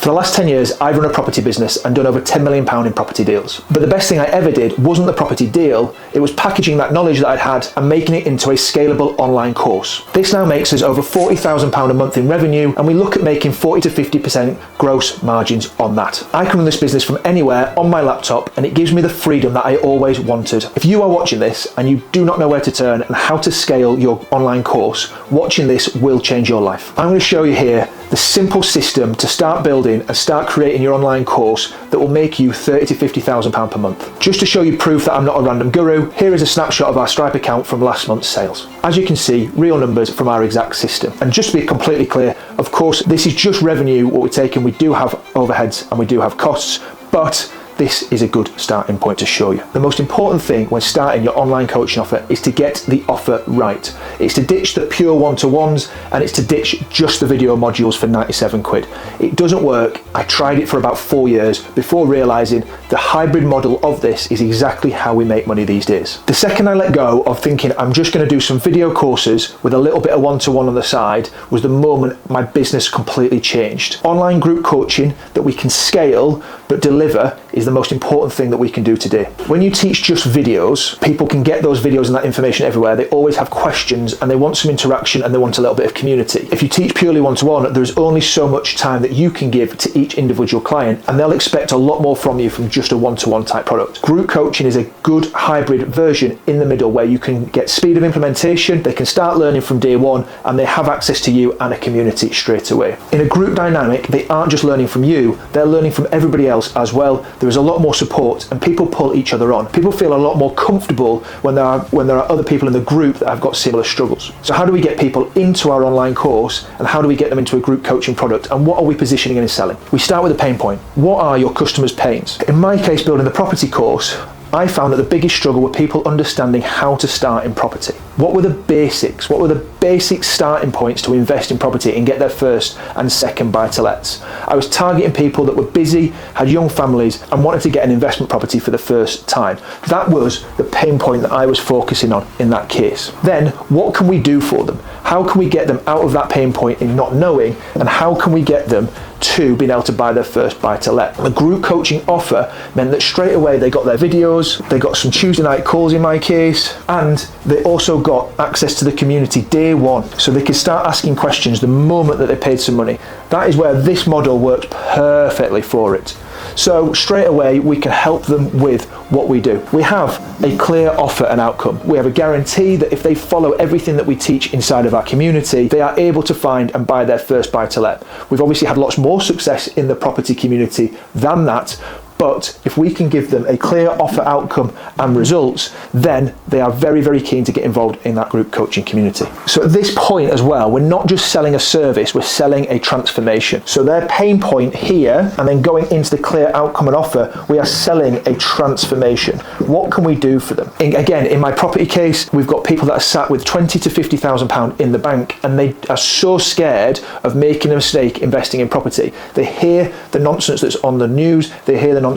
For the last 10 years, I've run a property business and done over £10 million in property deals. But the best thing I ever did wasn't the property deal, it was packaging that knowledge that I'd had and making it into a scalable online course. This now makes us over £40,000 a month in revenue, and we look at making 40 to 50% gross margins on that. I can run this business from anywhere on my laptop, and it gives me the freedom that I always wanted. If you are watching this and you do not know where to turn and how to scale your online course, watching this will change your life. I'm going to show you here the simple system to start building and start creating your online course that will make you £30,000 to £50,000 per month. Just to show you proof that I'm not a random guru, here is a snapshot of our Stripe account from last month's sales. As you can see, real numbers from our exact system. And just to be completely clear, of course, this is just revenue, what we're taking. We do have overheads and we do have costs, but this is a good starting point to show you. The most important thing when starting your online coaching offer is to get the offer right. It's to ditch the pure one-to-ones, and it's to ditch just the video modules for 97 quid. It doesn't work. I tried it for about 4 years before realizing the hybrid model of this is exactly how we make money these days. The second I let go of thinking I'm just going to do some video courses with a little bit of one-to-one on the side was the moment my business completely changed. Online group coaching that we can scale but deliver is the most important thing that we can do today. When you teach just videos, people can get those videos and that information everywhere. They always have questions and they want some interaction and they want a little bit of community. If you teach purely one-to-one, there's only so much time that you can give to each individual client, and they'll expect a lot more from you from just a one-to-one type product. Group coaching is a good hybrid version in the middle where you can get speed of implementation, they can start learning from day one, and they have access to you and a community straight away. In a group dynamic, they aren't just learning from you, they're learning from everybody else as well. There is a lot more support and people pull each other on. People feel a lot more comfortable when there are other people in the group that have got similar struggles. So how do we get people into our online course, and how do we get them into a group coaching product, and what are we positioning and selling? We start with a pain point. What are your customers' pains? In my case, building the property course, I found that the biggest struggle were people understanding how to start in property. What were the basics? What were the basic starting points to invest in property and get their first and second buy-to-lets? I was targeting people that were busy, had young families, and wanted to get an investment property for the first time. That was the pain point that I was focusing on in that case. Then, what can we do for them? How can we get them out of that pain point in not knowing, and how can we get them to being able to buy their first buy-to-let? The group coaching offer meant that straight away they got their videos, they got some Tuesday night calls in my case, and they also got access to the community day one, so they could start asking questions the moment that they paid some money. That is where this model worked perfectly for it. So straight away we can help them with what we do. We have a clear offer and outcome. We have a guarantee that if they follow everything that we teach inside of our community, they are able to find and buy their first buy-to-let. We've obviously had lots more success in the property community than that, but if we can give them a clear offer outcome and results, then they are very, very keen to get involved in that group coaching community. So at this point as well, we're not just selling a service, we're selling a transformation. So their pain point here, and then going into the clear outcome and offer, we are selling a transformation. What can we do for them? Again, in my property case, we've got people that are sat with £20,000 to £50,000 in the bank, and they are so scared of making a mistake investing in property. They hear the nonsense that's on the news, they hear the nonsense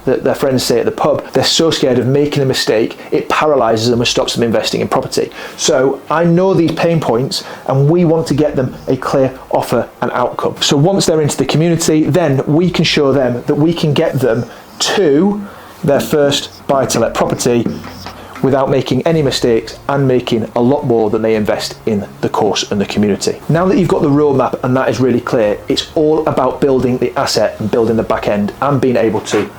that their friends say at the pub. They're so scared of making a mistake, it paralyzes them and stops them investing in property. So I know these pain points, and we want to get them a clear offer and outcome. So once they're into the community, then we can show them that we can get them to their first buy-to-let property without making any mistakes and making a lot more than they invest in the course and the community. Now that you've got the roadmap and that is really clear, it's all about building the asset and building the back end and being able to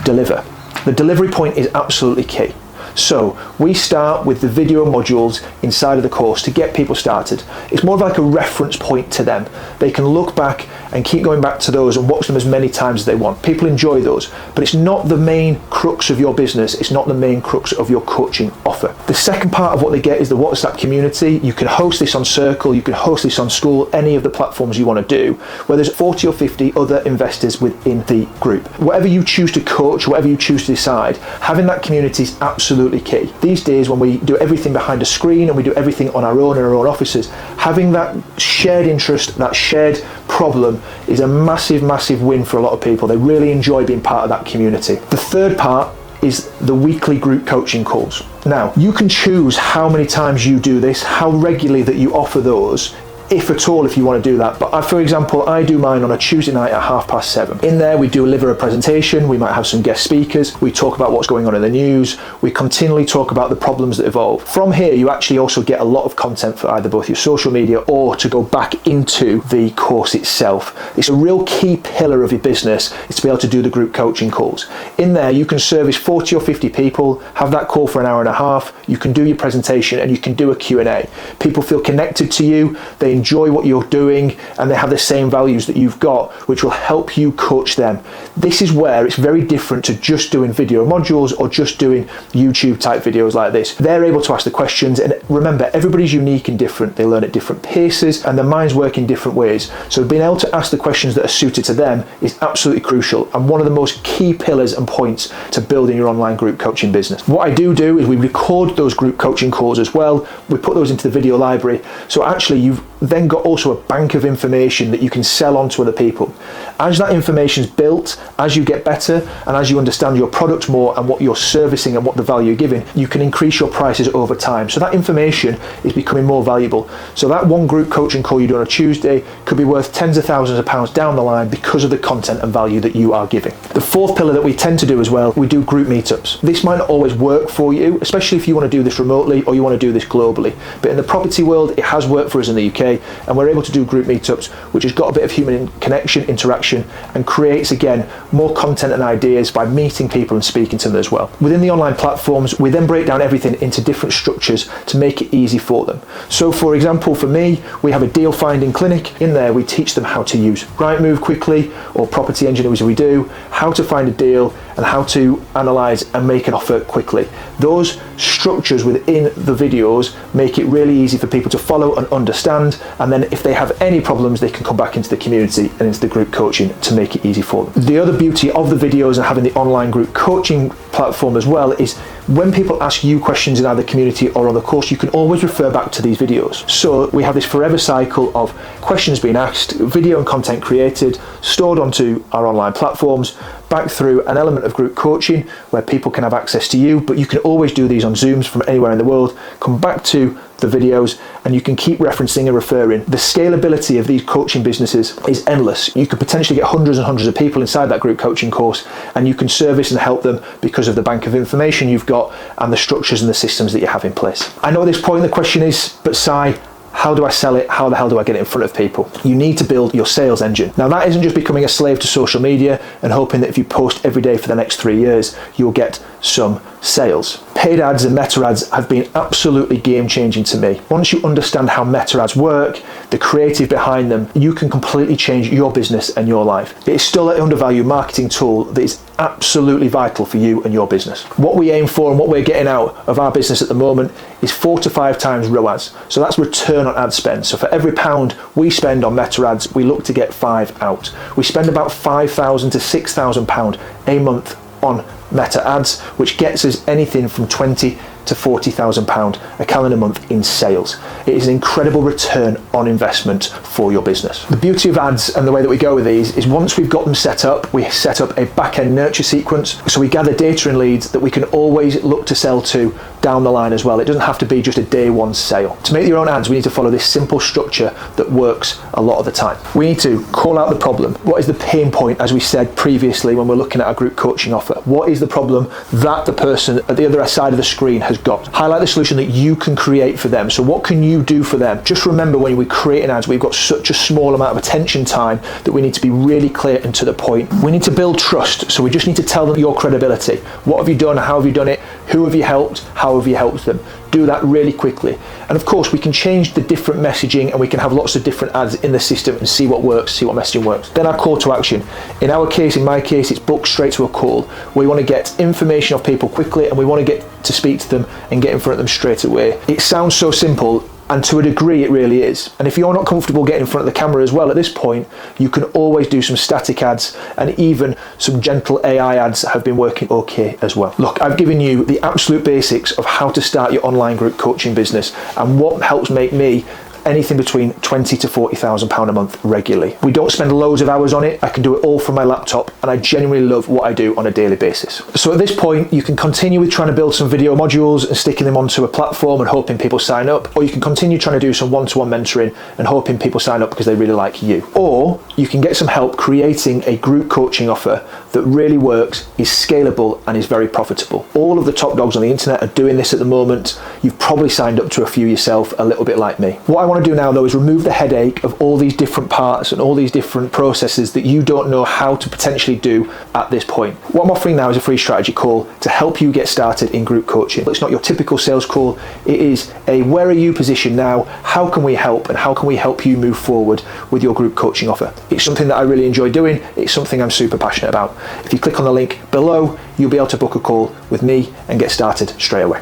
deliver. The delivery point is absolutely key. So we start with the video modules inside of the course to get people started. It's more of like a reference point to them. They can look back and keep going back to those and watch them as many times as they want. People enjoy those, but it's not the main crux of your business. It's not the main crux of your coaching offer. The second part of what they get is the WhatsApp community. You can host this on Circle, you can host this on School, any of the platforms you want to do, where there's 40 or 50 other investors within the group. Whatever you choose to coach, whatever you choose to decide, having that community is absolutely key. These days, when we do everything behind a screen and we do everything on our own in our own offices, having that shared interest, that shared problem is a massive, massive win for a lot of people. They really enjoy being part of that community. The third part is the weekly group coaching calls. Now, you can choose how many times you do this, how regularly that you offer those. if at all, if you want to do that. But for example, I do mine on a Tuesday night at 7:30. In there, we deliver a presentation, we might have some guest speakers, we talk about what's going on in the news, we continually talk about the problems that evolve. From here, you actually also get a lot of content for either both your social media or to go back into the course itself. It's a real key pillar of your business is to be able to do the group coaching calls. In there, you can service 40 or 50 people, have that call for an hour and a half, you can do your presentation and you can do a Q&A. People feel connected to you, they enjoy what you're doing, and they have the same values that you've got, which will help you coach them. This is where it's very different to just doing video modules or just doing YouTube type videos like this. They're able to ask the questions, and remember, everybody's unique and different. They learn at different paces and their minds work in different ways. So being able to ask the questions that are suited to them is absolutely crucial and one of the most key pillars and points to building your online group coaching business. What I do is we record those group coaching calls as well. We put those into the video library. So actually you've then got also a bank of information that you can sell on to other people. As that information is built, as you get better and as you understand your product more and what you're servicing and what the value you're giving, you can increase your prices over time. So that information is becoming more valuable. So that one group coaching call you do on a Tuesday could be worth tens of thousands of pounds down the line because of the content and value that you are giving. The fourth pillar that we tend to do as well, we do group meetups. This might not always work for you, especially if you want to do this remotely or you want to do this globally. But in the property world, it has worked for us in the UK, and we're able to do group meetups, which has got a bit of human connection, interaction, and creates again more content and ideas by meeting people and speaking to them as well. Within the online platforms, we then break down everything into different structures to make it easy for them. So for example, for me, we have a deal finding clinic. In there, we teach them how to use Rightmove quickly, or Property Engineer as we do, how to find a deal and how to analyze and make an offer quickly. Those structures within the videos make it really easy for people to follow and understand, and then if they have any problems, they can come back into the community and into the group coaching to make it easy for them. The other beauty of the videos and having the online group coaching platform as well is when people ask you questions in either community or on the course, you can always refer back to these videos. So we have this forever cycle of questions being asked, video and content created, stored onto our online platforms, back through an element of group coaching where people can have access to you, but you can always do these on Zooms from anywhere in the world, come back to the videos, and you can keep referencing and referring. The scalability of these coaching businesses is endless. You could potentially get hundreds and hundreds of people inside that group coaching course, and you can service and help them because of the bank of information you've got and the structures and the systems that you have in place. I know at this point the question is, but Si, how do I sell it? How the hell do I get it in front of people? You need to build your sales engine. Now that isn't just becoming a slave to social media and hoping that if you post every day for the next 3 years, you'll get some sales. Paid ads and meta ads have been absolutely game changing to me. Once you understand how meta ads work, the creative behind them, you can completely change your business and your life. It is still an undervalued marketing tool that is absolutely vital for you and your business. What we aim for and what we're getting out of our business at the moment is 4 to 5 times ROAS. So that's return on ad spend. So for every pound we spend on meta ads, we look to get 5 out. We spend about £5,000 to £6,000 a month on meta ads, which gets us anything from £20,000 to £40,000 a calendar month in sales. It is an incredible return on investment for your business. The beauty of ads and the way that we go with these is once we've got them set up, we set up a back-end nurture sequence. So we gather data and leads that we can always look to sell to down the line as well. It doesn't have to be just a day one sale. To make your own ads, we need to follow this simple structure that works a lot of the time. We need to call out the problem. What is the pain point, as we said previously when we're looking at our group coaching offer? What is the problem that the person at the other side of the screen has got? Highlight the solution that you can create for them. So what can you do for them? Just remember, when we create an ads, we've got such a small amount of attention time that we need to be really clear and to the point. We need to build trust. So we just need to tell them your credibility. What have you done? How have you done it? Who have you helped? How have you helped them? Do that really quickly. And of course, we can change the different messaging and we can have lots of different ads in the system and see what works, see what messaging works. Then our call to action. In our case, in my case, it's book straight to a call. We want to get information off people quickly and we want to get to speak to them and get in front of them straight away. It sounds so simple, and to a degree it really is. And if you're not comfortable getting in front of the camera as well at this point, you can always do some static ads, and even some gentle AI ads have been working okay as well. Look, I've given you the absolute basics of how to start your online group coaching business and what helps make me anything between £20,000 to £40,000 a month regularly. We don't spend loads of hours on it. I can do it all from my laptop, and I genuinely love what I do on a daily basis. So at this point, you can continue with trying to build some video modules and sticking them onto a platform and hoping people sign up, or you can continue trying to do some one-to-one mentoring and hoping people sign up because they really like you. Or you can get some help creating a group coaching offer that really works, is scalable, and is very profitable. All of the top dogs on the internet are doing this at the moment. You've probably signed up to a few yourself, a little bit like me. What I want to do now though is remove the headache of all these different parts and all these different processes that you don't know how to potentially do at this point. What I'm offering now is a free strategy call to help you get started in group coaching. It's not your typical sales call. It is a where are you positioned now, how can we help, and how can we help you move forward with your group coaching offer. It's something that I really enjoy doing. It's something I'm super passionate about. If you click on the link below, you'll be able to book a call with me and get started straight away.